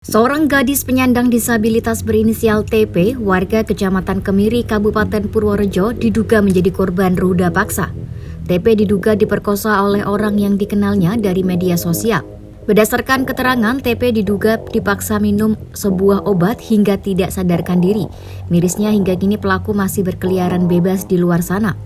Seorang gadis penyandang disabilitas berinisial TP, warga Kecamatan Kemiri, Kabupaten Purworejo, diduga menjadi korban ruda paksa. TP diduga diperkosa oleh orang yang dikenalnya dari media sosial. Berdasarkan keterangan, TP diduga dipaksa minum sebuah obat hingga tidak sadarkan diri. Mirisnya hingga kini pelaku masih berkeliaran bebas di luar sana.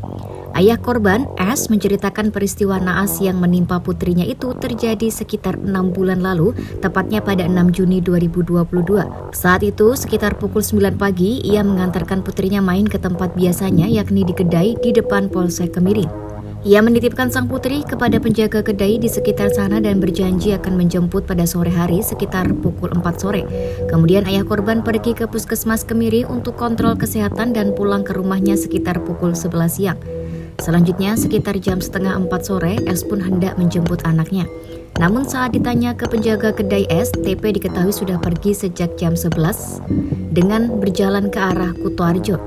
Ayah korban, S, menceritakan peristiwa naas yang menimpa putrinya itu terjadi sekitar 6 bulan lalu, tepatnya pada 6 Juni 2022. Saat itu, sekitar pukul 9 pagi, ia mengantarkan putrinya main ke tempat biasanya, yakni di kedai di depan Polsek Kemiri. Ia menitipkan sang putri kepada penjaga kedai di sekitar sana dan berjanji akan menjemput pada sore hari sekitar pukul 4 sore. Kemudian ayah korban pergi ke Puskesmas Kemiri untuk kontrol kesehatan dan pulang ke rumahnya sekitar pukul 11 siang. Selanjutnya, sekitar jam setengah 4 sore, S pun hendak menjemput anaknya. Namun saat ditanya ke penjaga kedai S, TP diketahui sudah pergi sejak jam 11 dengan berjalan ke arah Kutoarjo.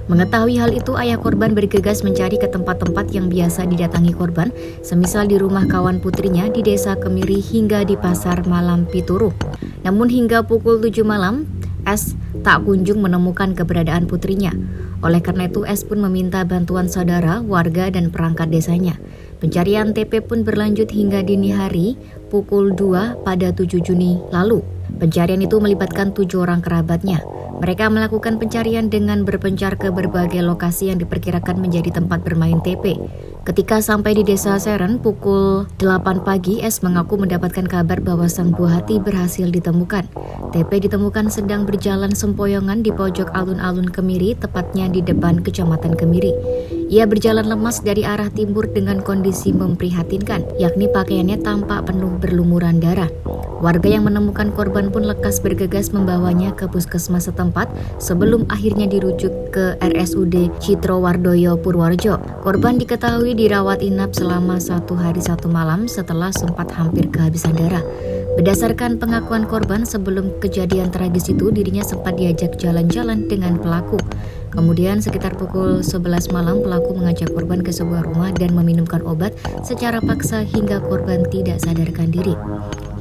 Mengetahui hal itu, ayah korban bergegas mencari ke tempat-tempat yang biasa didatangi korban, semisal di rumah kawan putrinya di desa Kemiri hingga di pasar malam Pituru. Namun hingga pukul 7 malam, S tak kunjung menemukan keberadaan putrinya. Oleh karena itu, S pun meminta bantuan saudara, warga, dan perangkat desanya. Pencarian TP pun berlanjut hingga dini hari pukul 2 pada 7 Juni lalu. Pencarian itu melibatkan 7 orang kerabatnya. Mereka melakukan pencarian dengan berpencar ke berbagai lokasi yang diperkirakan menjadi tempat bermain TP. Ketika sampai di desa Seren pukul 8 pagi, S mengaku mendapatkan kabar bahwa sang buah hati berhasil ditemukan. TP ditemukan sedang berjalan sempoyongan di pojok alun-alun Kemiri, tepatnya di depan Kecamatan Kemiri. Ia berjalan lemas dari arah timur dengan kondisi memprihatinkan, yakni pakaiannya tampak penuh berlumuran darah. Warga yang menemukan korban pun lekas bergegas membawanya ke puskesmas setempat sebelum akhirnya dirujuk ke RSUD Citrowardoyo Purworejo. Korban diketahui dirawat inap selama 1 hari 1 malam setelah sempat hampir kehabisan darah. Berdasarkan pengakuan korban, sebelum kejadian tragis itu dirinya sempat diajak jalan-jalan dengan pelaku. Kemudian sekitar pukul 11 malam pelaku mengajak korban ke sebuah rumah dan meminumkan obat secara paksa hingga korban tidak sadarkan diri.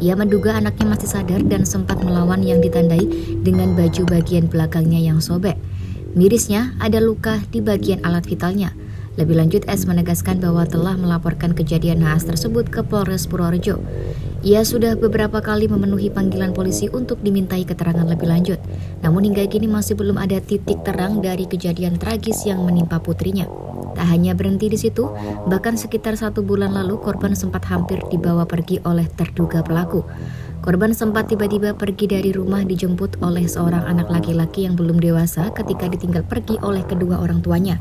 Ia menduga anaknya masih sadar dan sempat melawan yang ditandai dengan baju bagian belakangnya yang sobek. Mirisnya ada luka di bagian alat vitalnya. Lebih lanjut, S menegaskan bahwa telah melaporkan kejadian naas tersebut ke Polres Purworejo. Ia sudah beberapa kali memenuhi panggilan polisi untuk dimintai keterangan lebih lanjut. Namun hingga kini masih belum ada titik terang dari kejadian tragis yang menimpa putrinya. Tak hanya berhenti di situ, bahkan sekitar 1 bulan lalu korban sempat hampir dibawa pergi oleh terduga pelaku. Korban sempat tiba-tiba pergi dari rumah dijemput oleh seorang anak laki-laki yang belum dewasa ketika ditinggal pergi oleh kedua orang tuanya.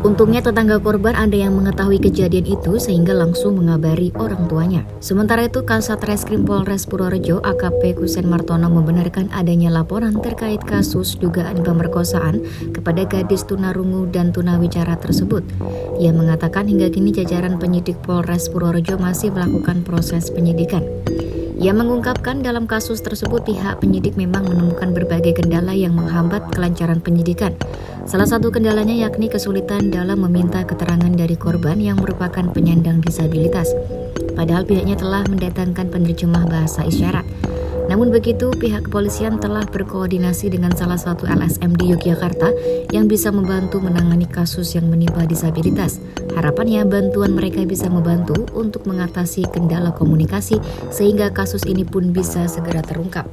Untungnya tetangga korban ada yang mengetahui kejadian itu sehingga langsung mengabari orang tuanya. Sementara itu, Kasat Reskrim Polres Purworejo AKP Kusen Martono membenarkan adanya laporan terkait kasus dugaan pemerkosaan kepada gadis tunarungu dan tunawicara tersebut. Ia mengatakan hingga kini jajaran penyidik Polres Purworejo masih melakukan proses penyidikan. Ia mengungkapkan dalam kasus tersebut pihak penyidik memang menemukan berbagai kendala yang menghambat kelancaran penyidikan. Salah satu kendalanya yakni kesulitan dalam meminta keterangan dari korban yang merupakan penyandang disabilitas. Padahal pihaknya telah mendatangkan penerjemah bahasa isyarat. Namun begitu, pihak kepolisian telah berkoordinasi dengan salah satu LSM di Yogyakarta yang bisa membantu menangani kasus yang menimpa disabilitas. Harapannya bantuan mereka bisa membantu untuk mengatasi kendala komunikasi sehingga kasus ini pun bisa segera terungkap.